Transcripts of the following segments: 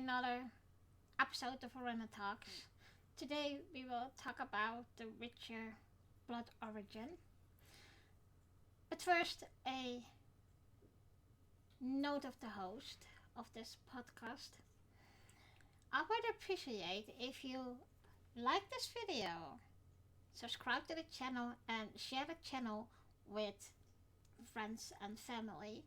another episode of Orinda Talks. Today we will talk about The Witcher Blood Origin. But first, a note of the host of this podcast. I would appreciate if you like this video, subscribe to the channel and share the channel with friends and family.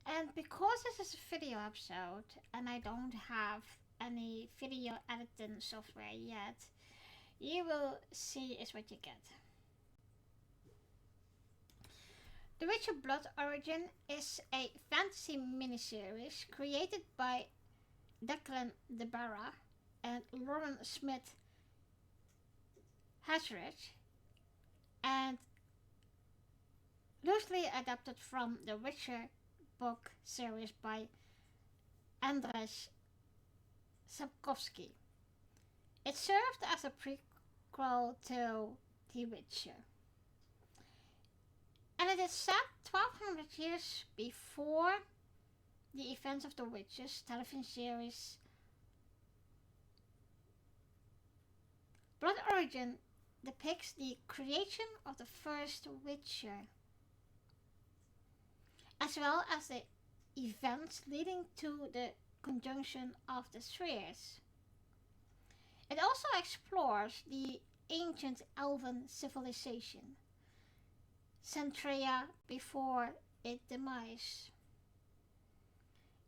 And because this is a video episode and I don't have any video editing software yet, you will see is what you get. The Witcher Blood Origin is a fantasy miniseries created by Declan DeBarra and Lauren Smith Hatteridge and loosely adapted from The Witcher book series by Andrzej Sapkowski. It served as a prequel to The Witcher. And it is set 1200 years before the events of The Witcher's television series. Blood Origin depicts the creation of the first Witcher, as well as the events leading to the conjunction of the spheres. It also explores the ancient elven civilization, Centrea, before its demise.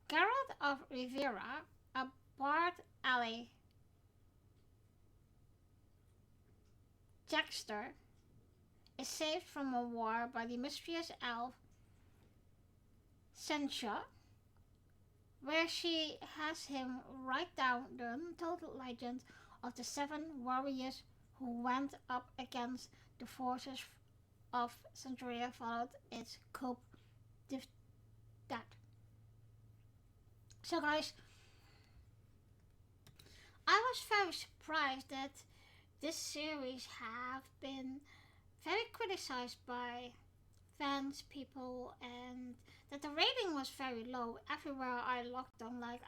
Geralt of Rivia, a bard ally Jackster, is saved from a war by the mysterious elf Sencha, where she has him write down the untold legend of the 7 warriors who went up against the forces of Centuria followed its coup d'etat. So guys, I was very surprised that this series have been very criticized by fans, people, and that the rating was very low. Everywhere I looked on, like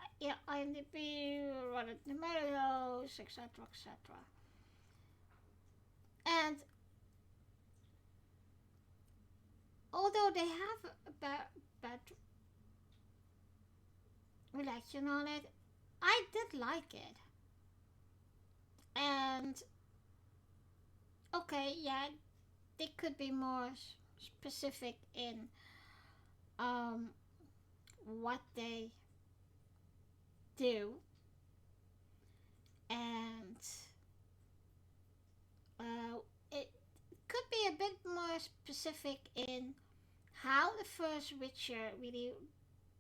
IMDb, Rotten Tomatoes, etc., etc. And although they have a bad reaction on it, I did like it. And okay, yeah, they could be more specific in what they do, and it could be a bit more specific in how the first Witcher really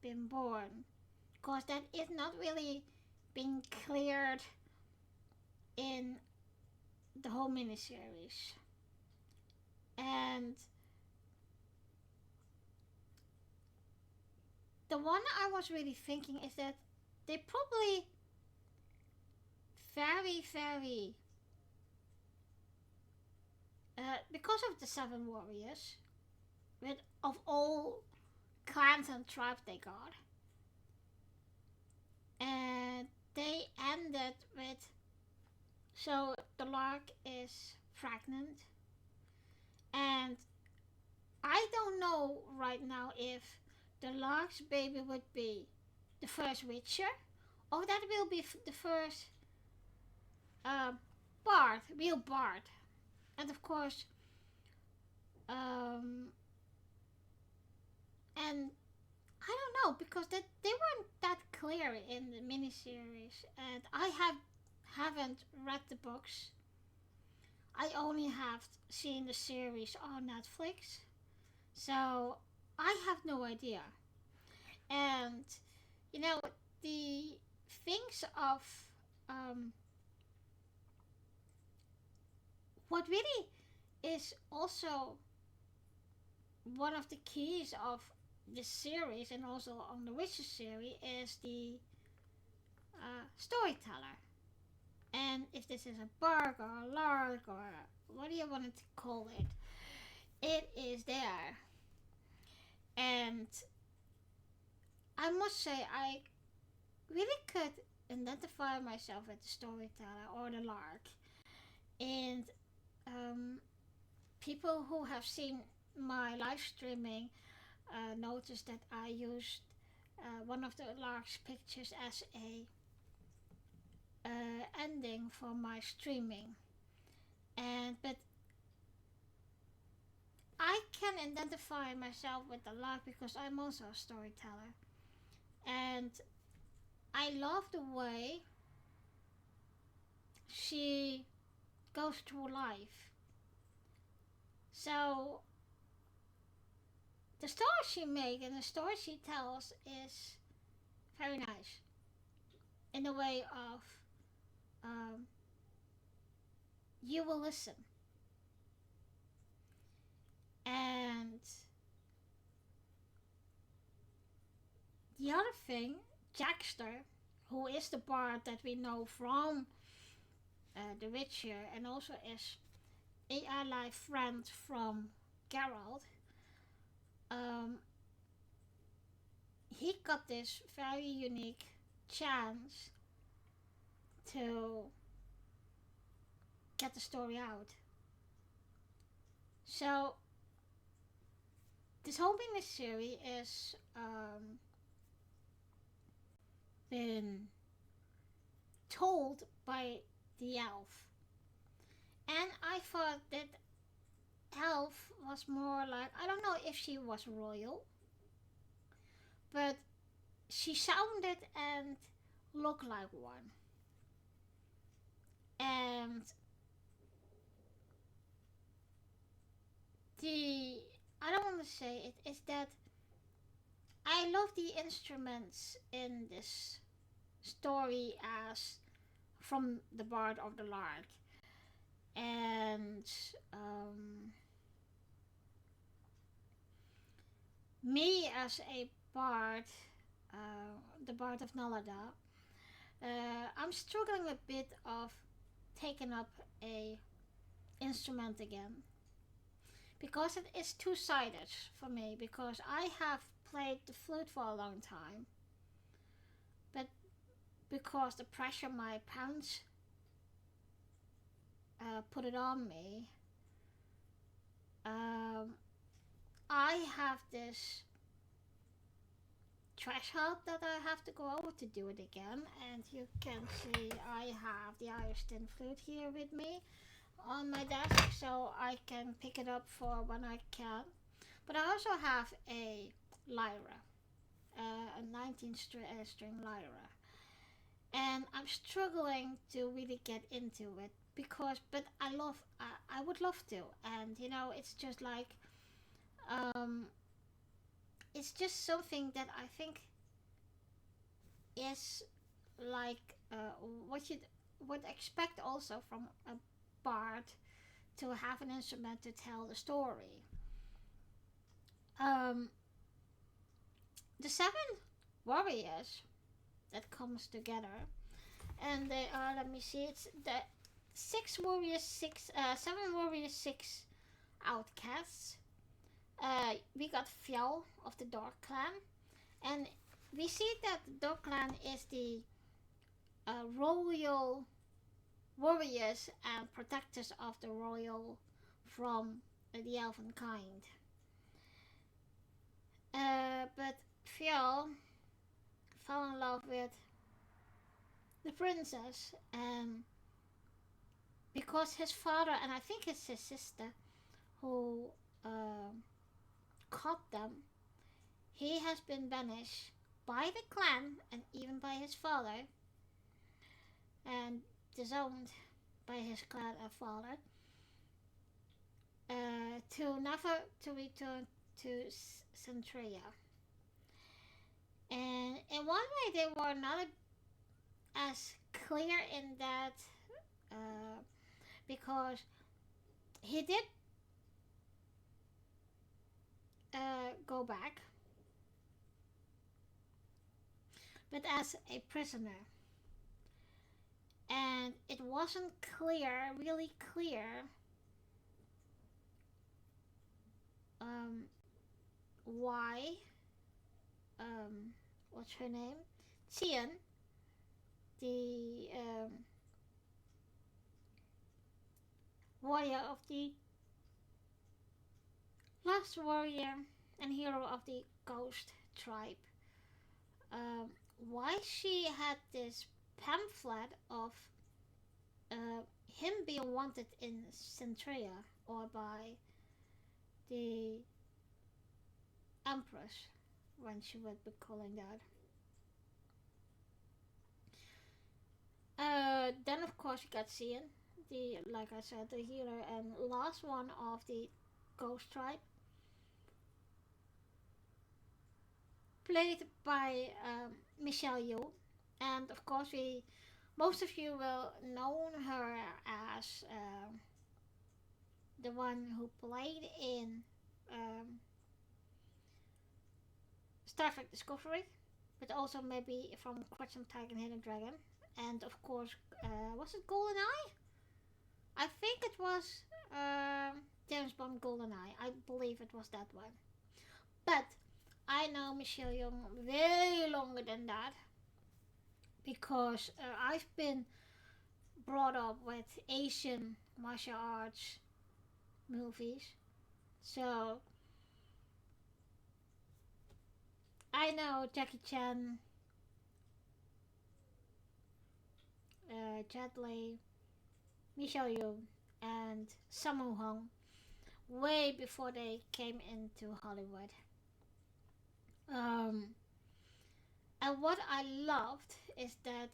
been born, because that is not really being cleared in the whole miniseries. And the one I was really thinking is that they probably very because of the 7 warriors, with of all clans and tribes they got, and they ended with, so the Lark is pregnant, and I don't know right now if the Lark's baby would be the first Witcher, or that will be the first Bard, real Bard. And of course, and I don't know, because they weren't that clear in the miniseries, and I haven't read the books. I only have seen the series on Netflix, so I have no idea. And you know, the things of what really is also one of the keys of this series, and also on the Witcher series, is the storyteller. And if this is a bard or a lark or what do you want to call it, it is there. And I must say I really could identify myself with the storyteller or the lark. And um, people who have seen my live streaming noticed that I used one of the lark's pictures as a ending for my streaming. And but I can identify myself with the lark because I'm also a storyteller, and I love the way she goes through life. So the story she makes and the story she tells is very nice in the way of um, you will listen. And the other thing, Jackster, who is the bard that we know from The Witcher and also is a ally friend from Geralt, um, he got this very unique chance to get the story out. So this whole miniseries is been told by the elf, and I thought that elf was more like, I don't know if she was royal, but she sounded and looked like one. And the I don't want to say it is that I love the instruments in this story as from the Bard of the Lark, and um, me as a bard, the Bard of Nalada, I'm struggling a bit of taking up a instrument again because it is two-sided for me, because I have played the flute for a long time, but because the pressure my parents put it on me, um, I have this threshold that I have to go over to do it again. And you can see I have the Irish tin flute here with me on my desk, so I can pick it up for when I can. But I also have a lyra, a 19 string lyra, and I'm struggling to really get into it because, but I would love to, and it's just like, um, it's just something that I think is like what you would expect also from a bard, to have an instrument to tell the story. Um, the seven warriors that comes together, and they are, let me see, it's the seven warriors, six outcasts. We got Fjall of the Dark Clan, and we see that the Dark Clan is the royal warriors and protectors of the royal from the elven kind. But Fjall fell in love with the princess, and because his father, and I think it's his sister, who uh, caught them, he has been banished by the clan and even by his father, and disowned by his clan and father, to never to return to Centria. And in one way, they were not as clear in that, uh, because he did go back, but as a prisoner. And it wasn't clear, really clear, why, um, what's her name? Xian, the warrior of the last warrior and hero of the ghost tribe. Um, why she had this pamphlet of him being wanted in Centrea or by the Empress when she would be calling that. Then of course we got Xian, the like I said, the healer and last one of the Ghost Tribe, played by Michelle Yeoh, and of course we most of you will know her as the one who played in um, Star Trek Discovery, but also maybe from Crimson Tiger and Hidden Dragon, and of course, was it GoldenEye? I think it was James Bond GoldenEye. I believe it was that one. But I know Michelle Young way longer than that because I've been brought up with Asian martial arts movies. So I know Jackie Chan, Jet Li, Michelle Yeoh, and Sammo Hung way before they came into Hollywood. Um, and what I loved is that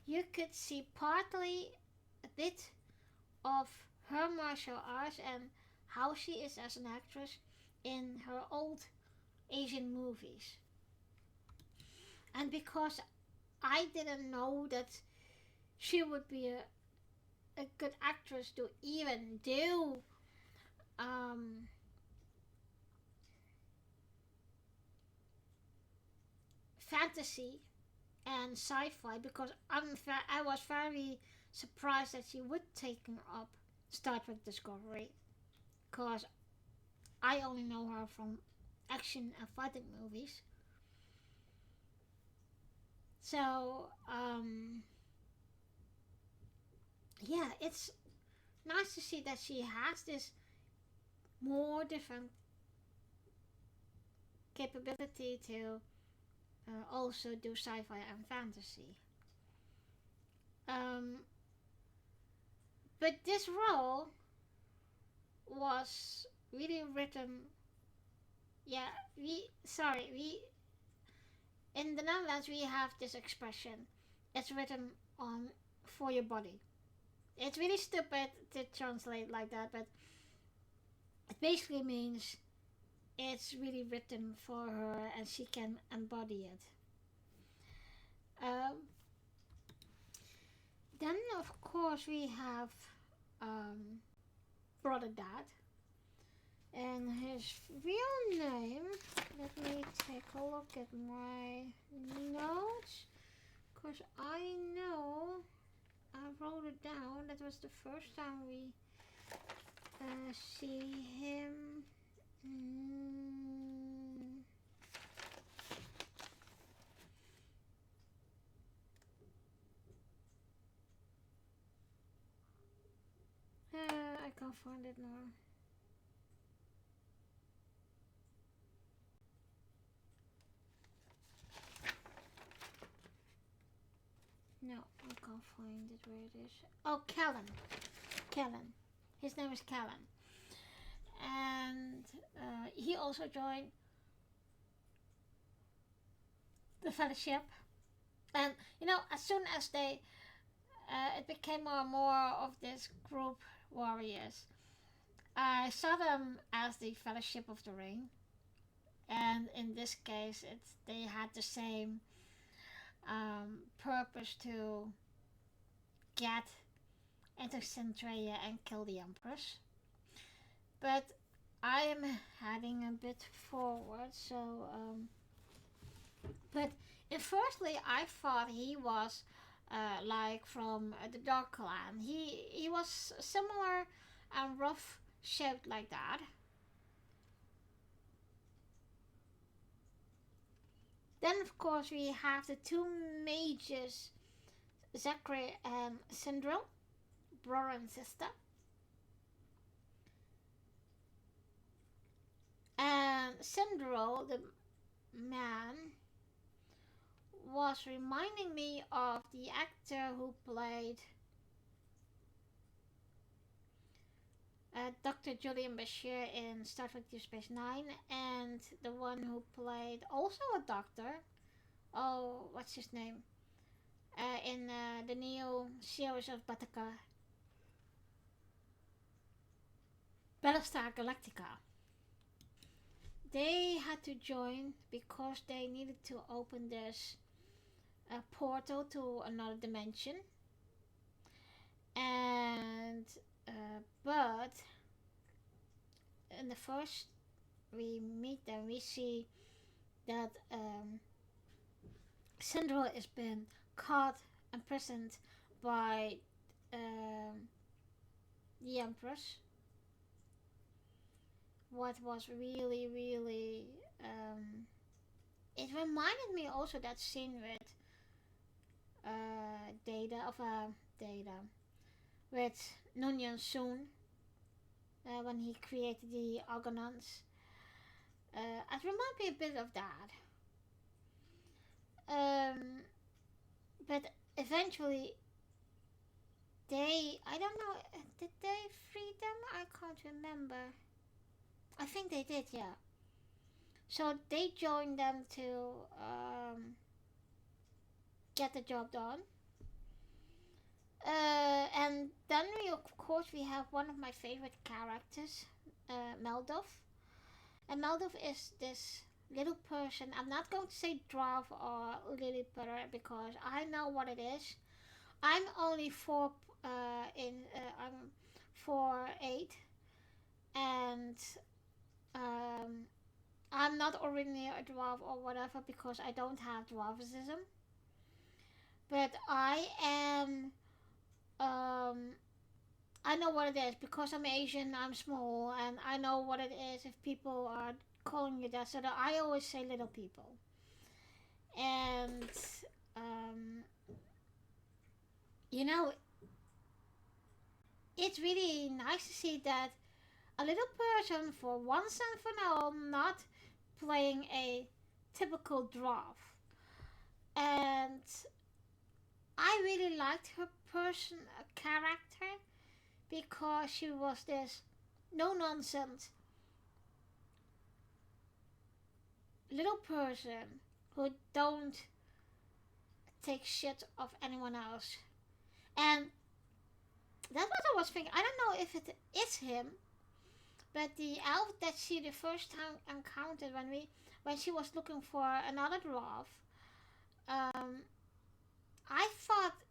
you could see partly a bit of her martial arts and how she is as an actress in her old Asian movies. And because I didn't know that she would be a good actress to even do um, fantasy and sci-fi, because I was very surprised that she would take up Star Trek Discovery, because I only know her from action and fighting movies. So yeah, it's nice to see that she has this more different capability to also do sci-fi and fantasy. Um, but this role was really written. Yeah, we in the Netherlands we have this expression. It's written on for your body. It's really stupid to translate like that, but it basically means it's really written for her and she can embody it. Um, then, of course, we have um, Brother Dad. And his real name, let me take a look at my notes. Because I know I wrote it down. That was the first time we see him. Mm. I can't find it now. No, I can't find it where it is. Oh, Callan. Callan. His name is Callan. And he also joined the fellowship. And, you know, as soon as they, it became more and more of this group warriors, I saw them as the Fellowship of the Ring. And in this case, they had the same purpose to get into Centrea and kill the Empress. But I am heading a bit forward, so but firstly I thought he was like from the Dark Clan. He was similar and rough shaped like that. Then, of course, we have the two mages, Zachary and Sindril, brother and sister. And Sindril, the man, was reminding me of the actor who played Dr. Julian Bashir in Star Trek Deep Space Nine, and the one who played also a doctor. Oh, what's his name? In the new series of Battlestar Galactica. They had to join because they needed to open this portal to another dimension. And but in the first we meet them, we see that Sindril has been caught and imprisoned by the Empress. What was really, really, it reminded me also that scene with Data with Nunyan Soon when he created the Argonauts. It reminded me a bit of that. But eventually I don't know, did they free them? I can't remember. I think they did, yeah. So they joined them to get the job done. And then of course we have one of my favorite characters, Meldov. And Meldov is this little person. I'm not going to say dwarf or Lilliput because I know what it is. I'm only I'm 4'8", and I'm not originally a dwarf or whatever because I don't have dwarfism. But I am. I know what it is because I'm Asian. I'm small, and I know what it is if people are calling you that. So that I always say little people. And you know, it's really nice to see that a little person for once and for all not playing a typical dwarf. And I really liked her character because she was this no nonsense little person who don't take shit of anyone else. And that's what I was thinking. I don't know if it is him, but the elf that she the first time encountered when she was looking for another dwarf, I thought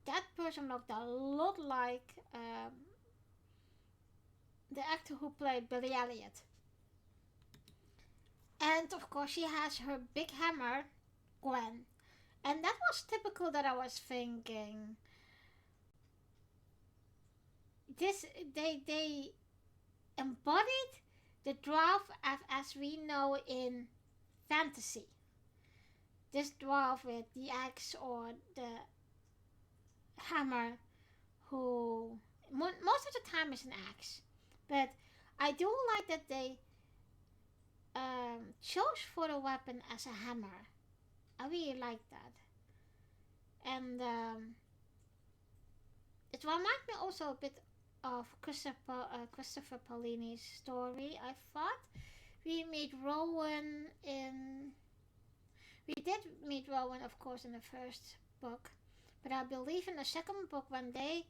that person looked a lot like the actor who played Billy Elliot. And of course she has her big hammer, Gwen. And that was typical that I was thinking. They embodied the dwarf as we know in fantasy. This dwarf with the axe or the hammer, who most of the time is an axe. But I do like that they chose for the weapon as a hammer. I really like that. And it reminds me also a bit of Christopher Paolini's story. I thought we did meet Rowan, of course, in the first book, but I believe in the second book when they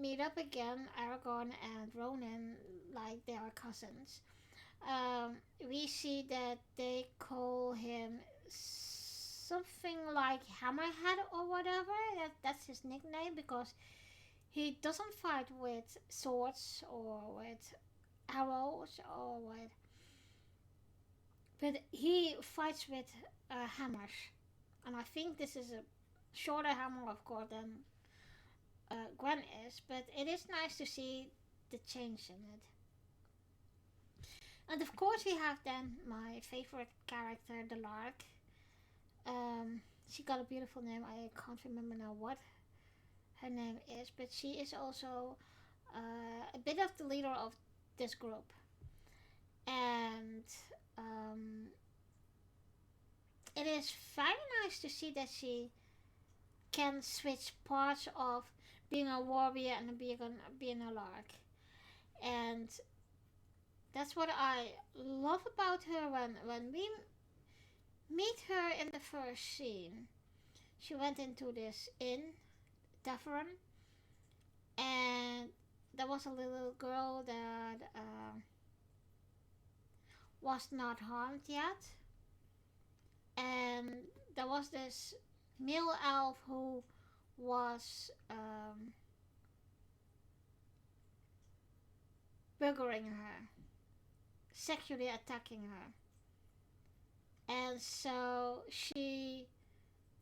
meet up again, Aragorn and Ronan, like they are cousins. We see that they call him something like Hammerhead or whatever. That's his nickname because he doesn't fight with swords or with arrows but he fights with hammers. And I think this is a shorter hammer, of course, than Gwen is, but it is nice to see the change in it. And of course we have then my favorite character, the Lark. Um, she got a beautiful name. I can't remember now what her name is, but she is also a bit of the leader of this group. And um, it is very nice to see that she can switch parts of being a warrior and being a lark. And that's what I love about her when we meet her in the first scene. She went into this inn, Tavern, and there was a little girl that was not harmed yet. And there was this male elf who was buggering her, sexually attacking her. And so she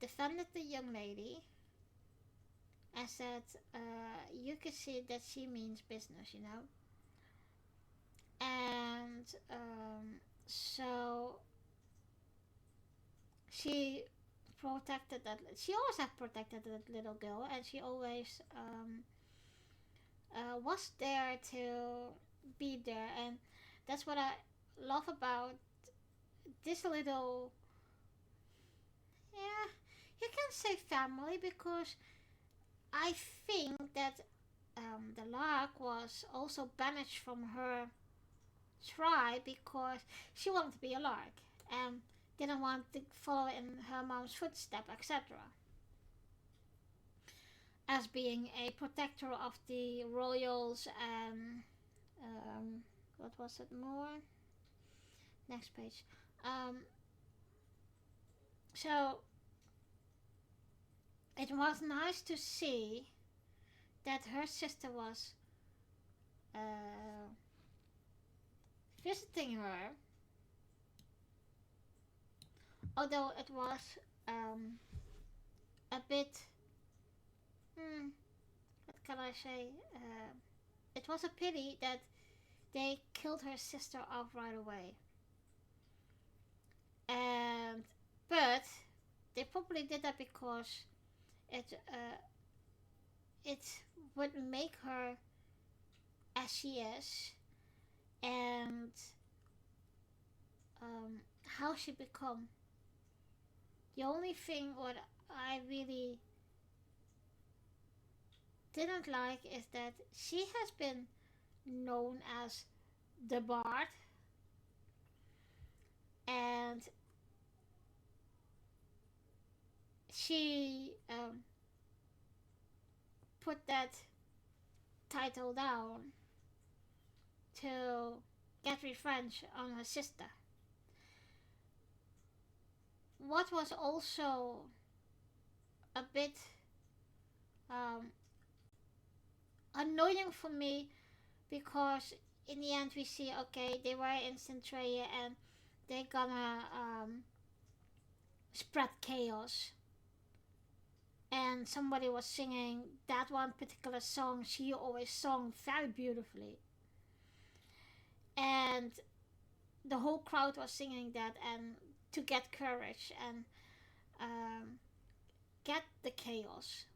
defended the young lady and said, you can see that she means business, you know. And so she protected that. She always have protected that little girl, and she always was there to be there. And that's what I love about this little, yeah, you can say family, because I think that the lark was also banished from her tribe because she wanted to be a lark and didn't want to follow in her mom's footsteps, etc. As being a protector of the royals and what was it more? Next page. Um, so it was nice to see that her sister was visiting her, although it was a bit, what can I say? It was a pity that they killed her sister off right away. And but they probably did that because it would make her as she is, and how she become. The only thing what I really didn't like is that she has been known as the Bard, and she put that title down to get revenge on her sister. What was also a bit um, annoying for me, because in the end we see, okay, they were in Centralia and they're gonna spread chaos, and somebody was singing that one particular song she always sung very beautifully, and the whole crowd was singing that, and to get courage and get the chaos.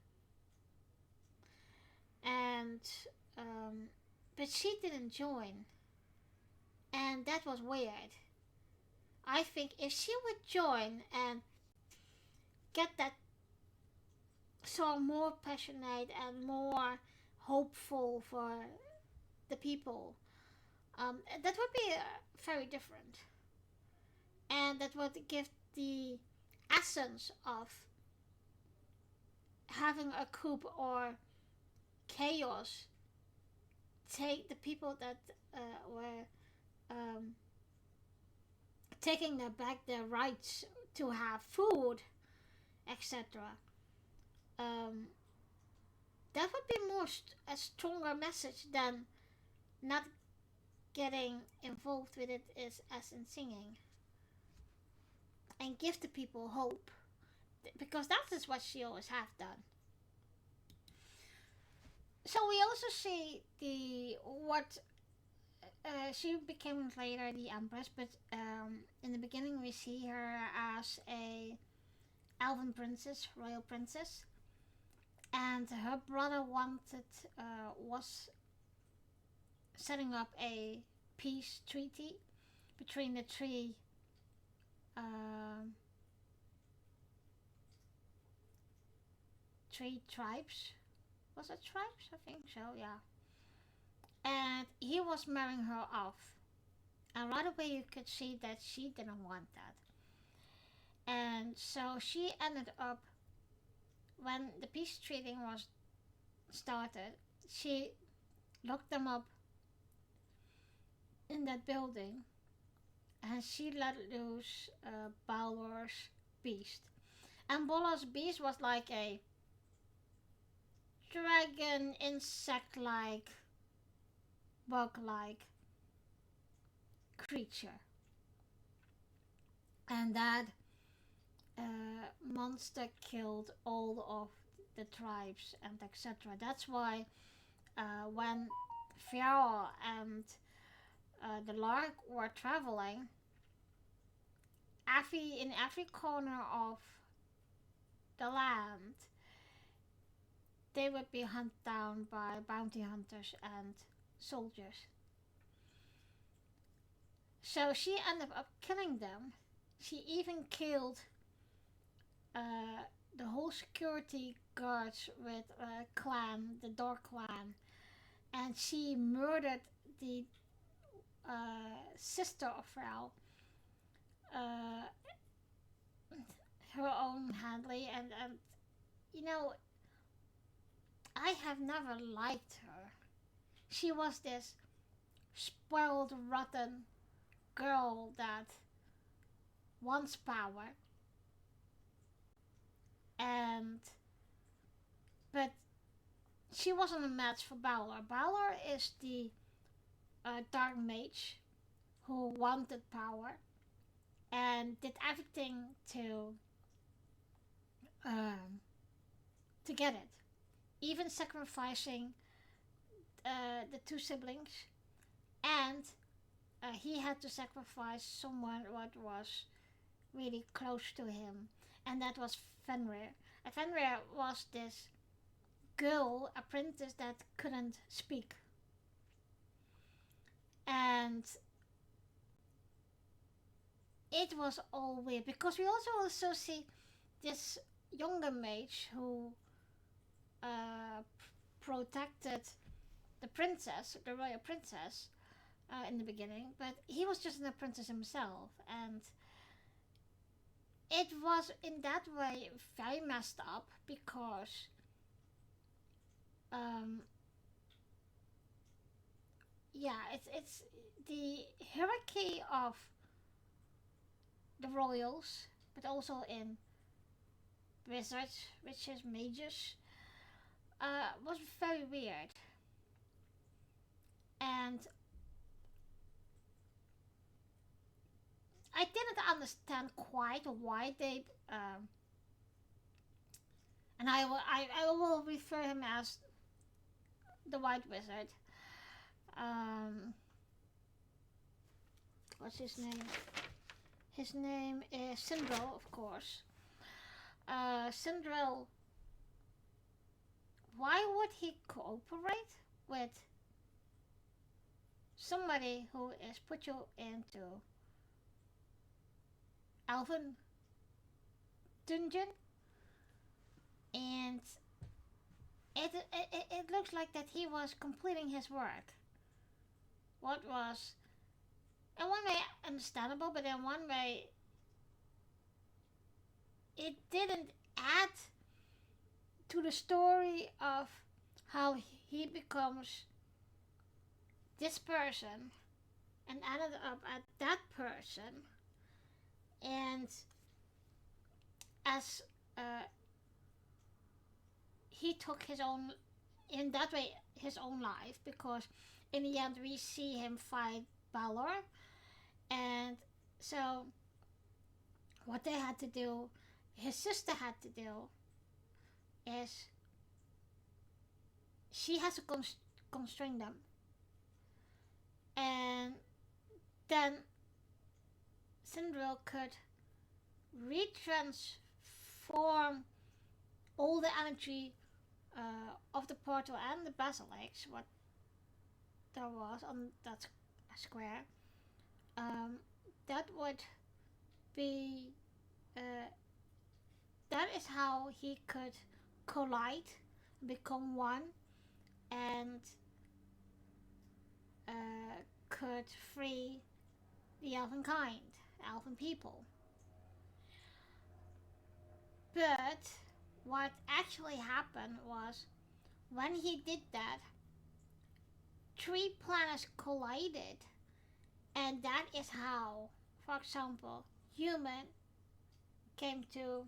And but she didn't join, and that was weird. I think if she would join and get that song more passionate and more hopeful for the people, that would be very different, and that would give the essence of having a coup or chaos take the people that were taking back their rights to have food, etc. That would be a stronger message than not getting involved with it is as in singing, and give the people hope, because that is what she always have done. So we also see the what she became later the Empress, but in the beginning we see her as a elven princess, royal princess, and her brother was setting up a peace treaty between the um, three tribes. Was it tribes? I think so. Yeah. And he was marrying her off, and right away you could see that she didn't want that. And so she ended up, when the peace treaty was started, she locked them up in that building, and she let loose Balor's beast. And Balor's beast was like a dragon, insect-like, bug-like creature. And that monster killed all of the tribes and etc. That's why when Pharaoh and the Lark were traveling, in every corner of the land, they would be hunted down by bounty hunters and soldiers. So she ended up killing them. She even killed uh, the whole security guards with clan, the Dark clan, and she murdered the sister of Frau, uh, her own handly, and you know, I have never liked her. She was this spoiled, rotten girl that wants power, and but she wasn't a match for Balor. Balor is the dark mage who wanted power and did everything um, to get it, even sacrificing the two siblings, and he had to sacrifice someone what was really close to him, and that was Fenrir. And Fenrir was this girl, apprentice that couldn't speak, and it was all weird because we also see this younger mage who uh, protected the princess, the royal princess, in the beginning, but he was just an apprentice himself, and it was in that way very messed up because um, yeah, it's the hierarchy of the royals, but also in wizards, witches, mages, was very weird, and I didn't understand quite why they and I will refer him as the White Wizard. Um, what's his name? His name is Sindrel, of course. Sindrel, why would he cooperate with somebody who is put you into Elven dungeon? And it looks like that he was completing his work. What was in one way understandable, but in one way it didn't add to the story of how he becomes this person and ended up at that person, and as he took his own, in that way, his own life, because in the end we see him fight Balor, and so what they had to do, his sister had to do, is she has to constrain them, and then Sindril could retransform transform all the energy of the portal and the basilisk, what there was on that square, um, that would be uh, that is how he could collide, become one, and could free the elven kind, elven people. But what actually happened was when he did that, three planets collided, and that is how, for example, human came to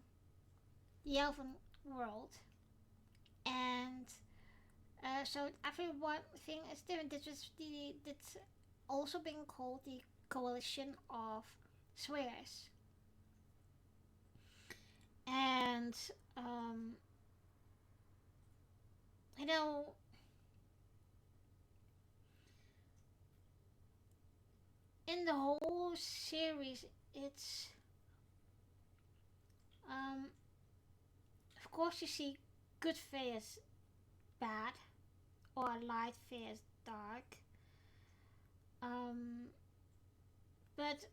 the elven world, and so everyone thing is different. That's also been called the coalition of spheres, and um, you know, in the whole series, it's um, of course you see good fears bad or light fears dark, um, but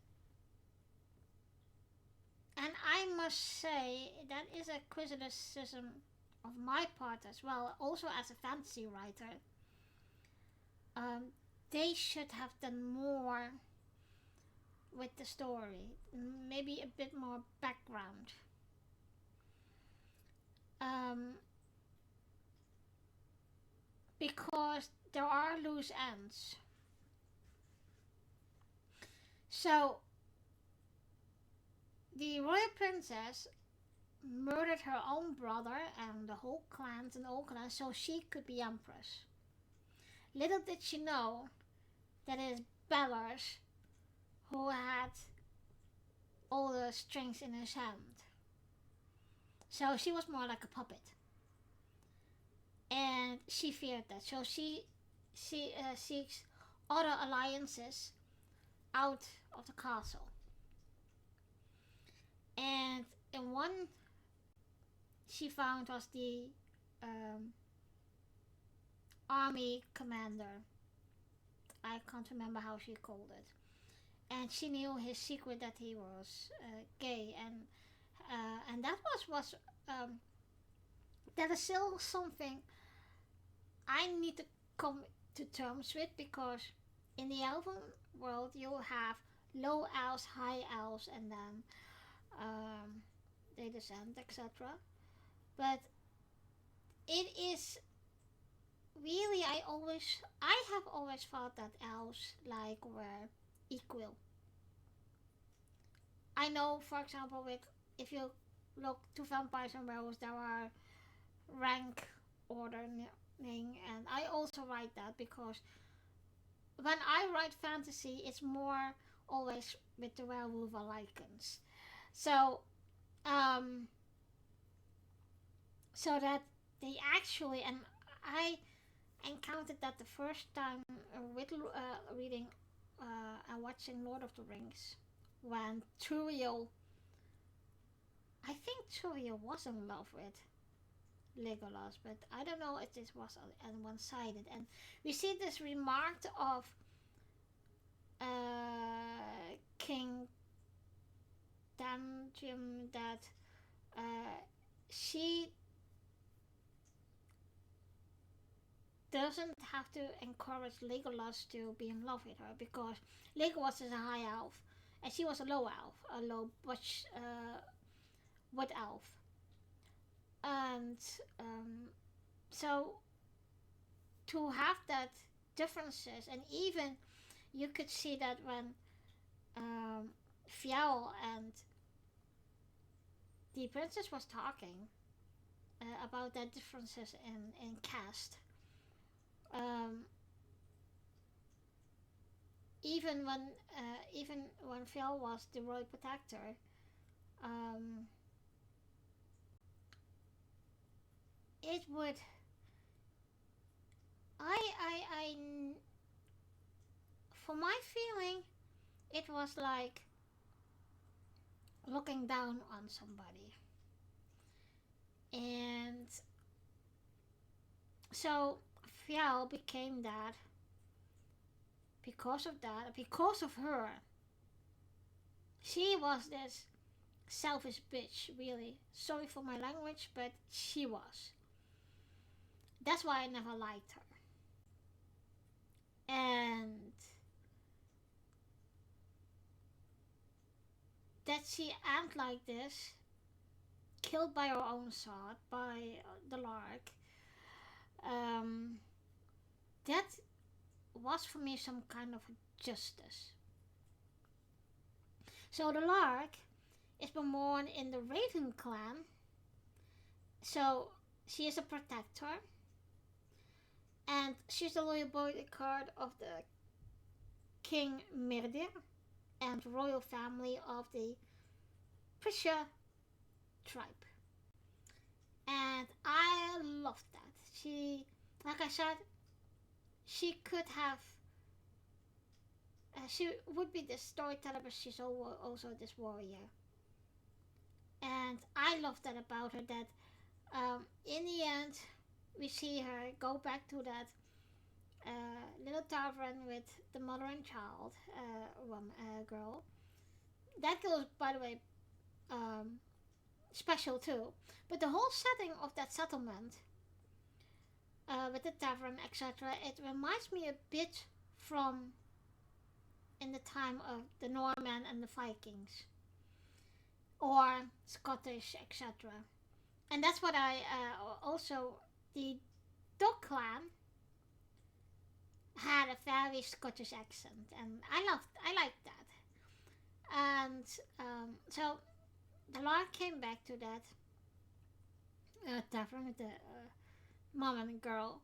and I must say that is a criticism of my part as well, also as a fantasy writer. Um, they should have done more with the story, maybe a bit more background. Um, because there are loose ends. So, the royal princess murdered her own brother and the whole clans and all clans so she could be empress. Little did she know that it is Belars who had all the strings in his hand. So she was more like a puppet. And she feared that. So she seeks other alliances out of the castle. And in one she found was the um, army commander. I can't remember how she called it. And she knew his secret that he was gay, and that was that is still something I need to come to terms with, because in the elven world you have low elves, high elves, and then they descend, etc. But it is really I have always thought that elves like were equal. I know, for example, with if you look to vampires and werewolves, there are rank ordering, and I also write that because when I write fantasy, it's more always with the werewolf icons. So, um, so that they actually, and I encountered that the first time with reading and watching Lord of the Rings, when Turiel, I think Turiel was in love with Legolas, but I don't know if this was on one-sided. And we see this remark of King Danjum that she doesn't have to encourage Legolas to be in love with her, because Legolas is a high elf and she was a low elf, a low butch wood elf. And so to have that differences, and even you could see that when Fiel and the princess was talking about that differences in caste. Um, even when Fiel was the royal protector, um, it would I for my feeling, it was like looking down on somebody. And so Fial became that because of that, because of her. She was this selfish bitch, really. Sorry for my language, but she was. That's why I never liked her. And that she acted like this, killed by her own sword, by the Lark, um, that was for me some kind of justice. So the Lark is born in the Raven clan, so she is a protector, and she's the loyal bodyguard of the King Mirdir and royal family of the Prisha tribe. And I loved that. She, like I said, she could have, she would be this storyteller, but she's also this warrior. And I love that about her. That in the end, we see her go back to that little tavern with the mother and child, girl. That girl is, by the way, um, special too. But the whole setting of that settlement, with the tavern, etc., it reminds me a bit from in the time of the Norman and the Vikings, or Scottish, etc. And that's what I also, the Dog Clan had a very Scottish accent, and I liked that. And so the Lark came back to that tavern with the mom and girl,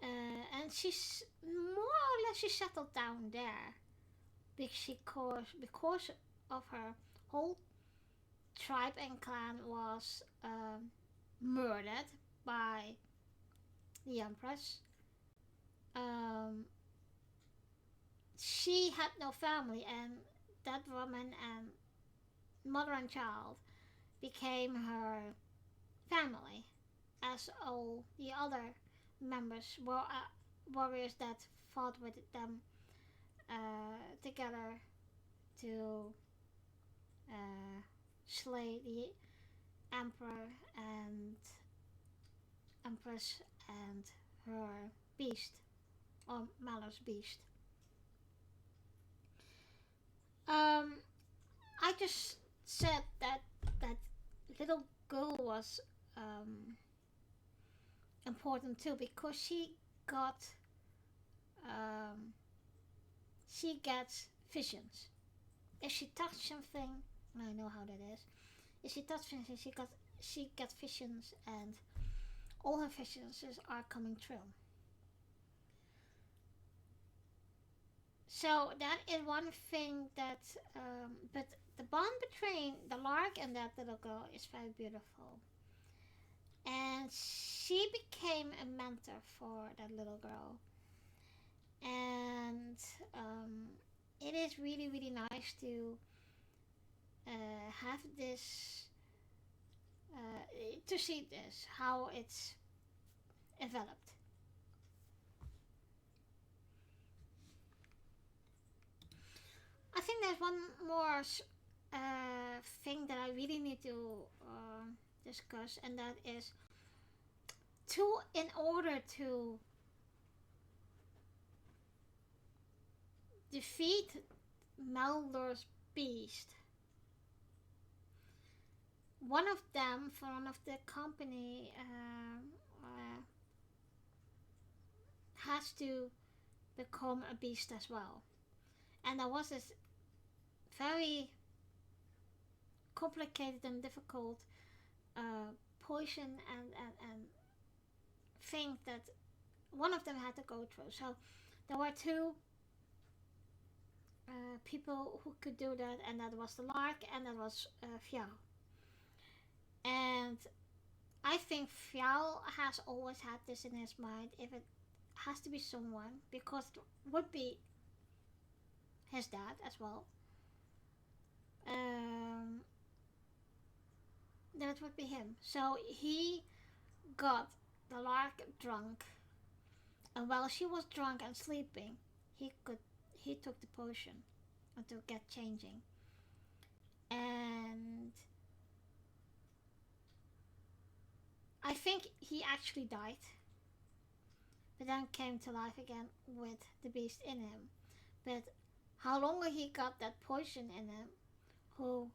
and she's more or less she settled down there because of her whole tribe and clan was murdered by the Empress. Um, she had no family, and that woman and mother and child became her family, as all the other members were warriors that fought with them together to uh, slay the emperor and empress and her beast, or Mallo's beast. Um, I just said that that little girl was important too because got um, she gets visions. If she touched something, I know how that is. If she touched something, she gets visions, and all her visions are coming true. So that is one thing that, but the bond between the Lark and that little girl is very beautiful. And she became a mentor for that little girl. And it is really, really nice have this, to see this, how it's developed. I think there's one more thing that I really need to discuss, and that is in order to defeat Maldor's beast, one of them from one of the company has to become a beast as well. And there was this very complicated and difficult poison and thing that one of them had to go through. So there were two people who could do that, and that was the Lark and that was Fjall. And I think Fjall has always had this in his mind, if it has to be someone, because it would be his dad as well. Um, then it would be him. So he got the lark drunk, and while she was drunk and sleeping, he could he took the potion to get changing, and I think he actually died, but then came to life again with the beast in him. But how longer he got that poison in him, who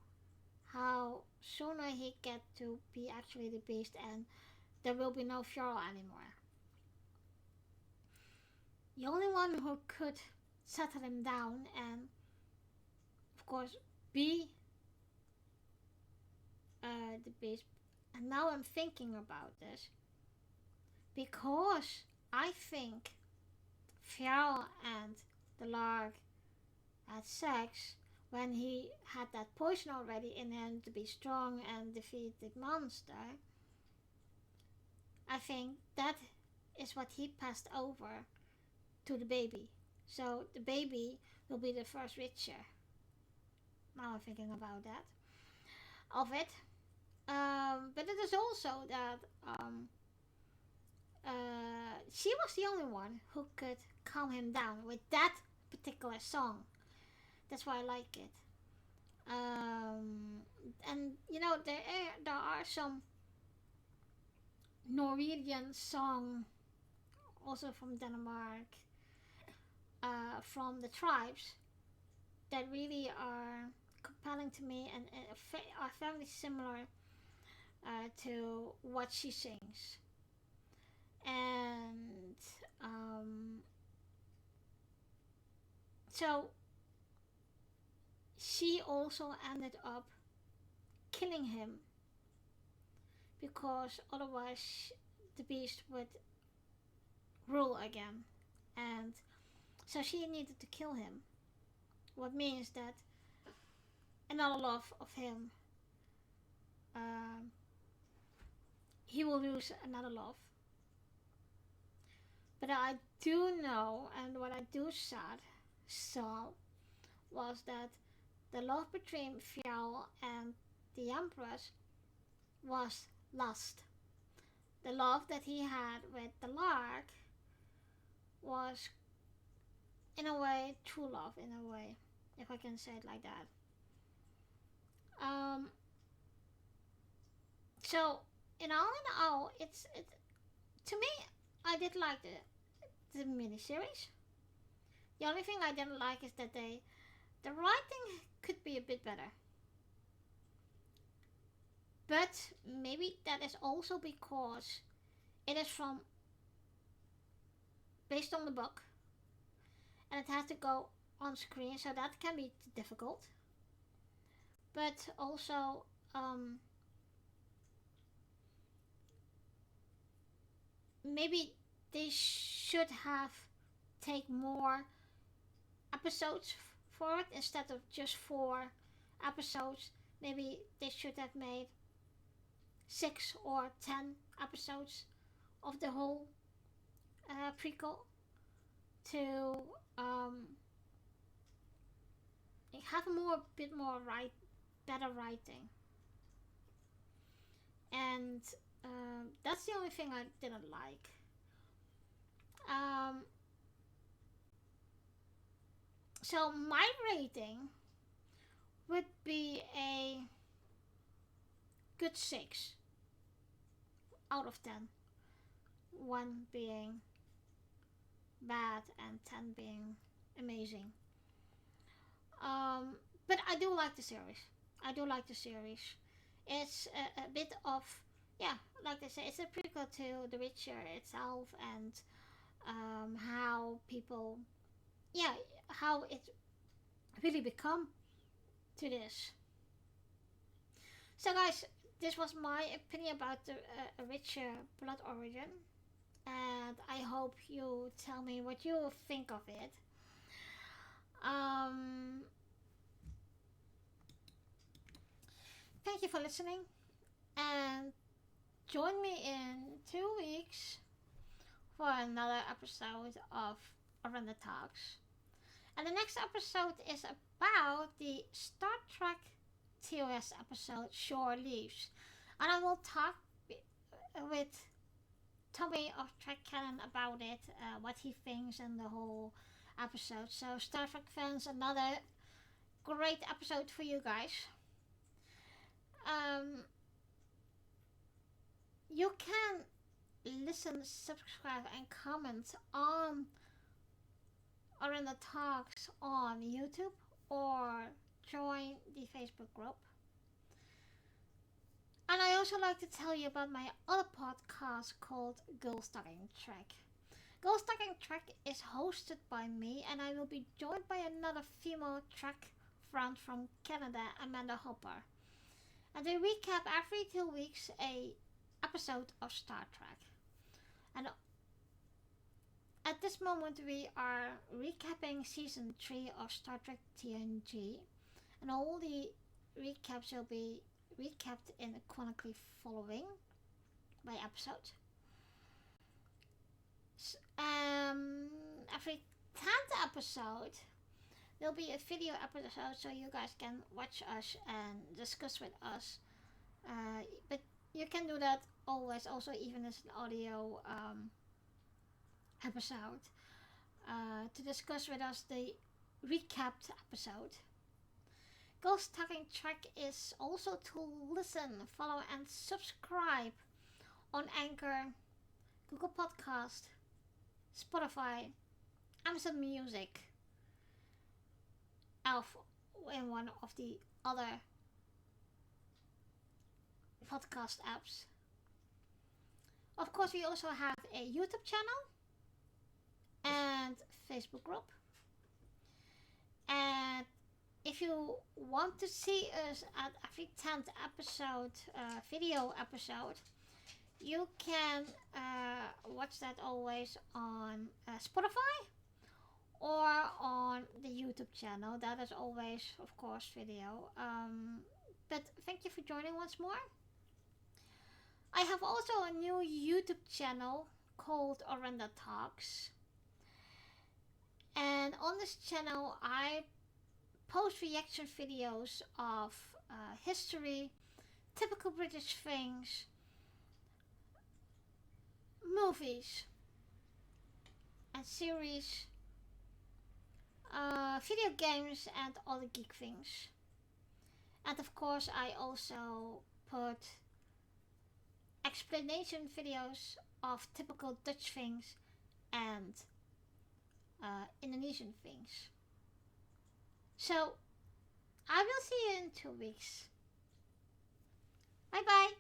how sooner he get to be actually the beast, and there will be no Fjorl anymore. The only one who could settle him down and, of course, be the beast. And now I'm thinking about this because I think Fjorl and the Lark had sex when he had that poison already in him to be strong and defeat the monster. I think that is what he passed over to the baby. So the baby will be the first Witcher. Now I'm thinking about that. Of it. But it is also that she was the only one who could calm him down with that particular song. That's why I like it. And there are some Norwegian song also from Denmark, from the tribes that really are compelling to me and are very similar to what she sings. And so she also ended up killing him because otherwise the beast would rule again. And so she needed to kill him. What means that another love of him, he will lose another love. But I do know, and what I do saw was that the love between Fjall and the Empress was lust. The love that he had with the Lark was, in a way, true love, in a way, if I can say it like that. So, in all, it's to me, I did like the miniseries. The only thing I didn't like is that the writing could be a bit better. But maybe that is also because it is based on the book, and it has to go on screen, so that can be difficult. But also, maybe they should have take more episodes for it instead of just 4 episodes. Maybe they should have made 6 or 10 episodes of the whole prequel to have a bit more better writing. And that's the only thing I didn't like. So my rating would be a good 6 out of 10. 1 being bad and 10 being amazing. But I do like the series. It's a bit of, yeah, like I say, it's a prequel to The Witcher itself, and how people, yeah, how it really become to this. So guys, this was my opinion about the Witcher Blood Origin, and I hope you tell me what you think of it. Thank you for listening, and join me in 2 weeks for another episode of Orinda Talks. And the next episode is about the Star Trek TOS episode Shore Leaves. And I will talk with Tommy of Trek Canon about it, what he thinks and the whole episode. So Star Trek fans, another great episode for you guys. Um, you can listen, subscribe, and comment on Orinda Talks on YouTube or join the Facebook group. And I also like to tell you about my other podcast called Girls Talking Trek. Girls Talking Trek is hosted by me, and I will be joined by another female Trek friend from Canada, Amanda Hopper. And they recap every 2 weeks a episode of Star Trek. And at this moment we are recapping season 3 of Star Trek TNG, and all the recaps will be recapped in chronically following by episode. Every 10th episode there'll be a video episode, so you guys can watch us and discuss with us. But you can do that always, also even as an audio episode, to discuss with us the recapped episode. Ghost Talking Trek is also to listen, follow, and subscribe on Anchor, Google Podcast, Spotify, Amazon Music, Elf, and one of the other podcast apps. Of course, we also have a YouTube channel and Facebook group. And if you want to see us at every 10th episode, video episode, you can watch that always on Spotify or on the YouTube channel. That is always, of course, video. But thank you for joining once more. I have also a new YouTube channel called Orinda Talks. And on this channel I post reaction videos of history, typical British things, movies and series, video games and other geek things. And of course I also put explanation videos of typical Dutch things and Indonesian things. So I will see you in 2 weeks. Bye bye.